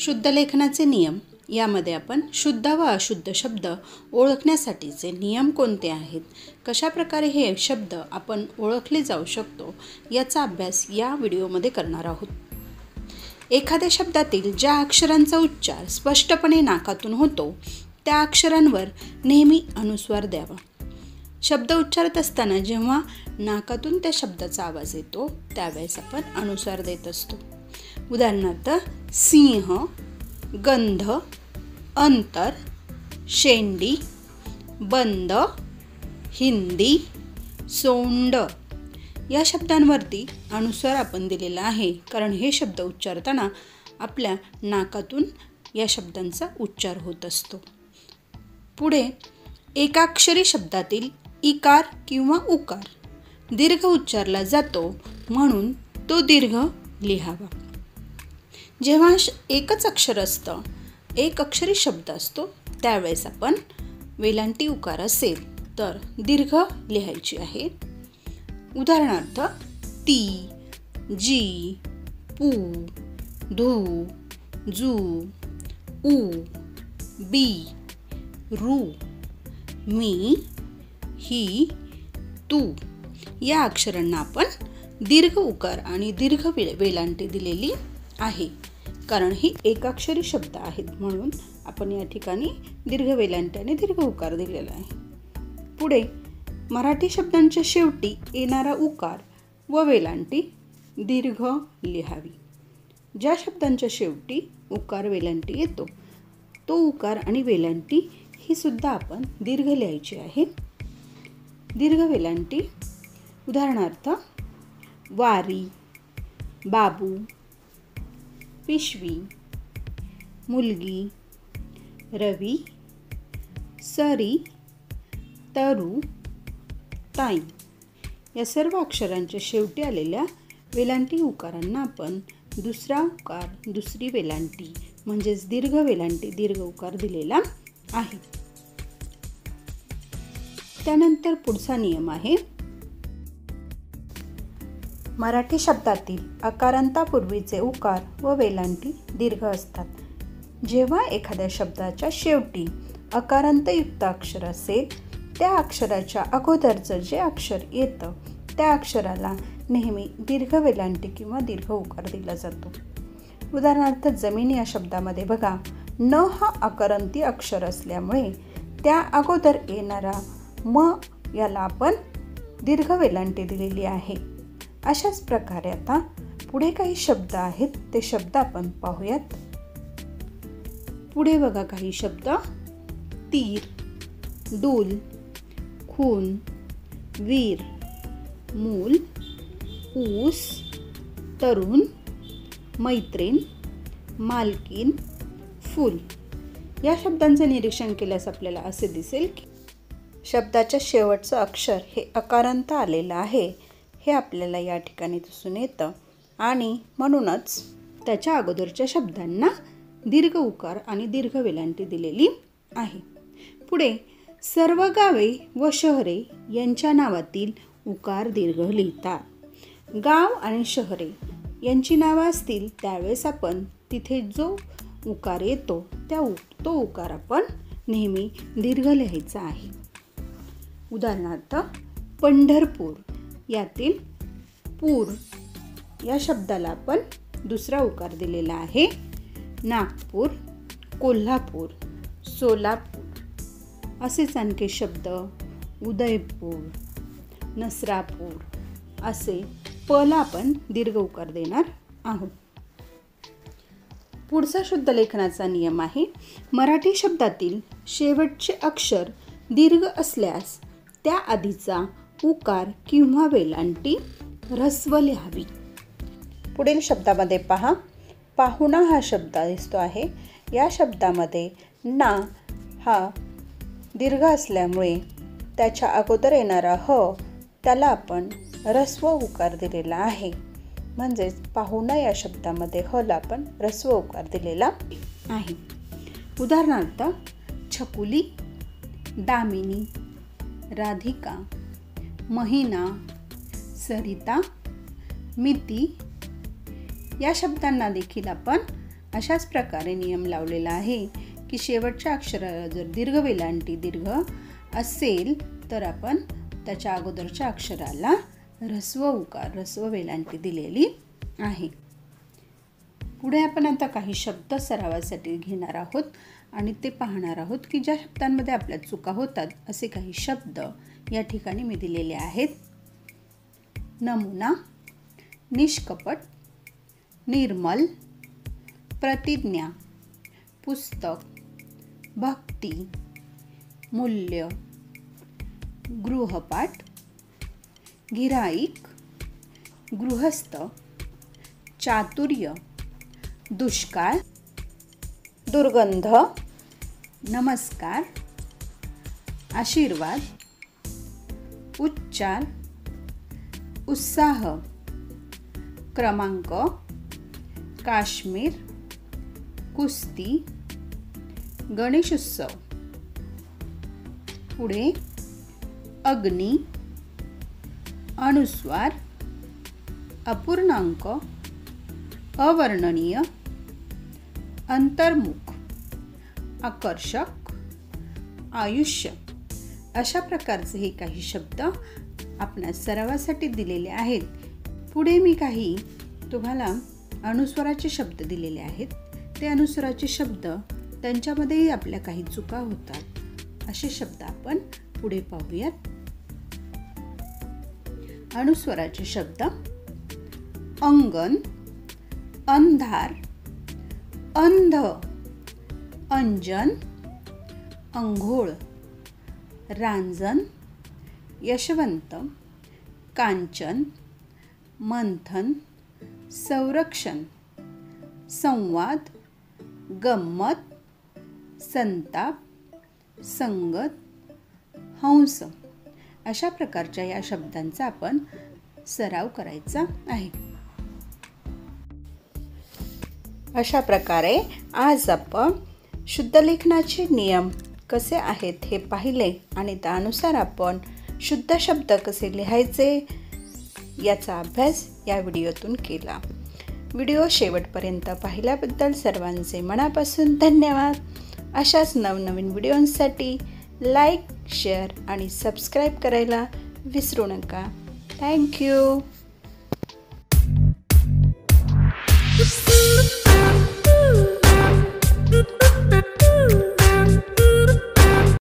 शुद्धलेखनाचे नियम यामध्ये आपण शुद्ध व अशुद्ध शब्द ओळखण्यासाठीचे नियम कोणते आहेत, कशा प्रकारे हे शब्द आपण ओळखले जाऊ शकतो याचा अभ्यास या व्हिडिओमध्ये करणार आहोत. एखाद्या शब्दातील ज्या अक्षरांचा उच्चार स्पष्टपणे नाकातून होतो त्या अक्षरांवर नेहमी अनुस्वार द्यावा. शब्द उच्चारत असताना जेव्हा नाकातून त्या शब्दाचा आवाज येतो त्यावेळेस आपण अनुस्वार देत असतो. उदाहरणार्थ सिंह, गंध, अंतर, शेंडी, बंद, हिंदी, सोंड या शब्दांवरती अनुस्वार आपण दिलेला आहे, कारण हे शब्द उच्चारताना आपल्या नाकातून या शब्दांचा उच्चार होत असतो. पुढे एकाक्षरी शब्दातील इकार किंवा उकार दीर्घ उच्चारला जातो म्हणून तो दीर्घ लिहावा. जेव्हा एकच अक्षर असतं, एक अक्षरी शब्द असतो त्यावेळेस आपण वेलांटी उकार असेल तर दीर्घ लिहायची आहे. उदाहरणार्थ ती, जी, पू, धू, जू, ऊ, बी, रू, मी, ही, तू या अक्षरांना आपण दीर्घ उकार आणि दीर्घ वेलांटी दिलेली आहे, कारण ही एकाक्षरी शब्द आहेत म्हणून आपण या ठिकाणी दीर्घ वेलांटी आणि दीर्घ उकार दिलेला आहे. पुढे मराठी शब्दांच्या शेवटी येणारा उकार व वेलांटी दीर्घ लिहावी. ज्या शब्दांच्या शेवटी उकार वेलांटी येतो तो उकार आणि वेलांटी ही सुद्धा आपण दीर्घ लिहायची आहे. दीर्घ वेलांटी उदाहरणार्थ वारी, बाबू, पिशवी, मुलगी, रवी, सरी, तरू, ताई या सर्व अक्षरांच्या शेवटी आलेल्या वेलांटी उकारांना आपण दुसरा उकार, दुसरी वेलांटी म्हणजेच दीर्घ वेलांटी, दीर्घ उकार दिलेला आहे. त्यानंतर पुढचा नियम आहे मराठी शब्दातील अकारांतापूर्वीचे उकार व वेलांटी दीर्घ असतात. जेव्हा एखाद्या शब्दाच्या शेवटी अकारांतयुक्त अक्षर असेल त्या अक्षराच्या अगोदरचं जे अक्षर येतं त्या अक्षराला नेहमी दीर्घ वेलांटी किंवा दीर्घ उकार दिला जातो. उदाहरणार्थ जमीन या शब्दामध्ये बघा, न हा अकारांती अक्षर असल्यामुळे त्या अगोदर येणारा म याला आपण दीर्घ वेलांटी दिलेली आहे. अशाच प्रकारे आता पुढे काही शब्द आहेत ते शब्द आपण पाहूयात. पुढे बघा काही शब्द तीर, डूल, खून, वीर, मूल, ऊस, तरुण, मैत्रीण, मालकीन, फूल या शब्दांचे निरीक्षण केल्यास आपल्याला असे दिसेल की शब्दाच्या शेवटचं अक्षर हे अकारांत आलेलं आहे हे आपल्याला या ठिकाणी दिसून येतं आणि म्हणूनच त्याच्या अगोदरच्या शब्दांना दीर्घ उकार आणि दीर्घ वेलांटी दिलेली आहे. पुढे सर्व गावे व शहरे यांच्या नावातील उकार दीर्घ लिहितात. गाव आणि शहरे यांची नावं असतील त्यावेळेस आपण तिथे जो उकार येतो तो उकार आपण नेहमी दीर्घ लिहायचा आहे. उदाहरणार्थ पंढरपूर यातील पूर या शब्दाला आपण दुसरा उकार दिलेला आहे. नागपूर, कोल्हापूर, सोलापूर असेच आणखी शब्द उदयपूर, नसरापूर असे पला आपण दीर्घ उकार देणार आहोत. पुढचा शुद्धलेखनाचा नियम आहे मराठी शब्दातील शेवटचे अक्षर दीर्घ असल्यास त्या आधीचा उकार किंवा वेलांटी ऱ्हस्व लिहावी. पुढील शब्दामध्ये पहा, पाहुणा हा शब्द दिसतो आहे. या शब्दामध्ये ना हा दीर्घ असल्यामुळे त्याच्या अगोदर येणारा ह त्याला आपण ऱ्हस्व उकार दिलेला आहे. म्हणजेच पाहुणा या शब्दामध्ये हला आपण ऱ्हस्व उकार दिलेला आहे. उदाहरणार्थ छकुली, दामिनी, राधिका, महिना, सरिता, मिती या शब्दांना देखील आपण अशाच प्रकारे नियम लावलेला आहे की शेवटच्या अक्षराला जर दीर्घ वेलांटी दीर्घ असेल तर आपण त्याच्या अगोदरच्या अक्षराला ऱ्हस्व उकार ऱ्हस्व वेलांटी दिलेली आहे. पुढे आपण आता काही शब्द सरावासाठी घेणार आहोत आणि ते पाहणार आहोत की ज्या शब्दांमध्ये आपल्या चुका होतात असे काही शब्द या ठिकाणी मी दिलेले आहेत. नमुना, निष्कपट, निर्मल, प्रतिज्ञा, पुस्तक, भक्ती, मूल्य, गृहपाठ, गिऱ्हाईक, गृहस्थ, चातुर्य, दुष्काळ, दुर्गंध, नमस्कार, आशीर्वाद, उच्चार, उत्साह, क्रमांक, काश्मीर, कुस्ती, गणेशोत्सव. पुढे अग्नी, अनुस्वार, अपूर्णांक, अवर्णनीय, अंतर्मुख, आकर्षक, आयुष्य. अशा प्रकारचे हे काही शब्द आपणास सरावासाठी दिलेले आहेत. पुढे मी काही तुम्हाला अनुस्वाराचे शब्द दिलेले आहेत. ते अनुस्वाराचे शब्द त्यांच्यामध्येही आपल्या काही चुका होतात असे शब्द आपण पुढे पाहूयात. अनुस्वाराचे शब्द अंगण, अंधार, अंध, अंजन, अंघोळ, रांजण, यशवंत, कांचन, मंथन, संरक्षण, संवाद, गंमत, संताप, संगत, हंस. अशा प्रकारच्या या शब्दांचा आपण सराव करायचा आहे. अशा प्रकारे आज आपण शुद्धलेखनाचे नियम कसे आहेत हे पाहिले आणि त्यानुसार आपण शुद्ध शब्द कसे लिहायचे याचा अभ्यास या व्हिडिओतून केला. व्हिडिओ शेवटपर्यंत पाहिल्याबद्दल सर्वांचे मनापासून धन्यवाद. अशाच नवनवीन व्हिडिओंसाठी लाईक, शेअर आणि सबस्क्राईब करायला विसरू नका. थँक्यू.